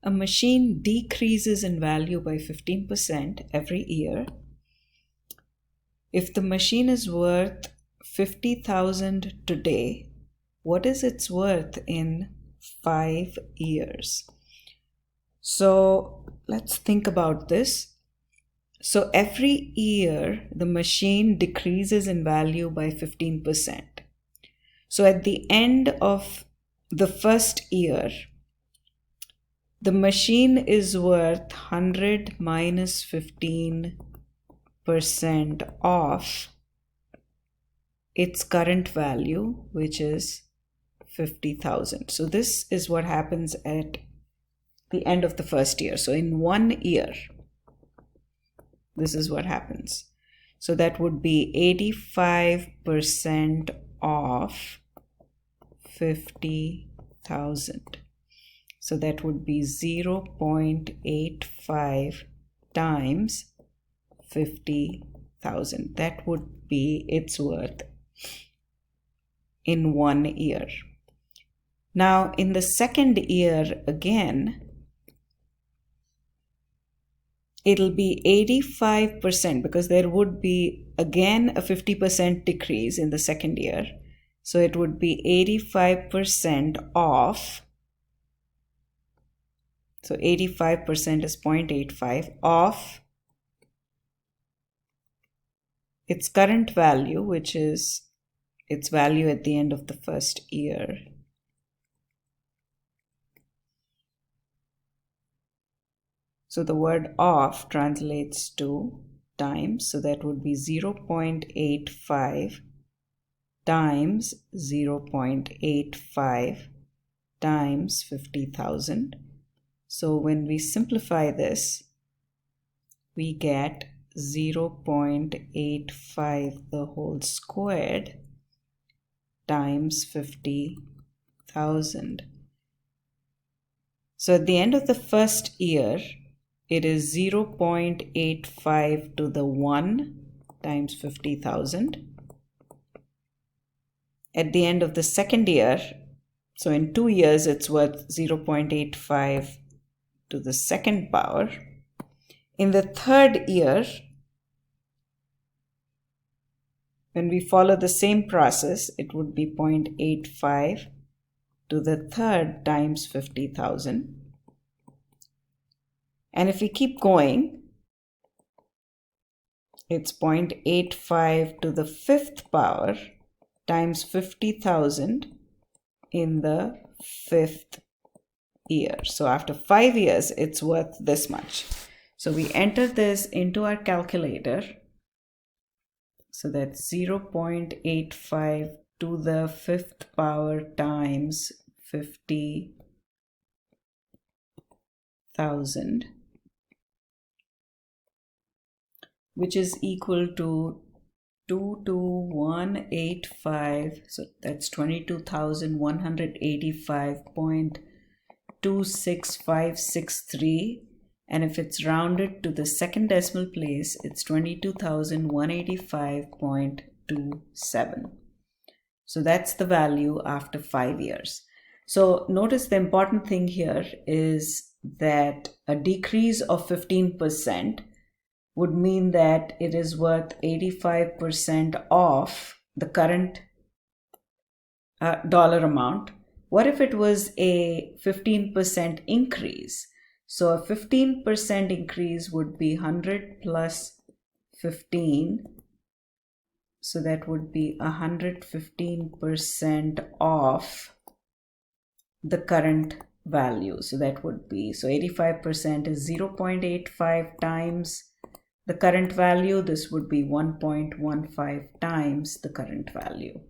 a machine decreases in value by 15% every year. If the machine is worth 50,000 today, what is its worth in 5 years? So let's think about this. So every year, the machine decreases in value by 15%. So at the end of the first year, the machine is worth 100 minus 15% of its current value, which is 50,000. So this is what happens at the end of the first year. So in 1 year, this is what happens. So that would be 85% of 50,000. So that would be 0.85 times 50,000. That would be its worth in 1 year. Now, in the second year again, it'll be 85% because there would be again a 50% decrease in the second year. So it would be 85% of, so 85% is 0.85 of its current value, which is its value at the end of the first year. So the word of translates to times, so that would be 0.85 times 0.85 times 50,000. So when we simplify this, we get 0.85 the whole squared times 50,000. So at the end of the first year, it is 0.85 to the 1 times 50,000. At the end of the second year, so in 2 years, it's worth 0.85 to the second power. In the third year, when we follow the same process, it would be 0.85 to the third times 50,000. And if we keep going, it's 0.85 to the fifth power times 50,000 in the fifth year. So after 5 years, it's worth this much. So we enter this into our calculator. So that's 0.85 to the fifth power times 50,000, which is equal to 22185. So that's 22,185.26563. And if it's rounded to the second decimal place, it's 22,185.27. So that's the value after 5 years. So notice the important thing here is that a decrease of 15% would mean that it is worth 85% of the current dollar amount. What if it was a 15% increase? So a 15% increase would be 100 plus 15. So that would be 115% of the current value. So that would be, so 85% is 0.85 times the current value. This would be 1.15 times the current value.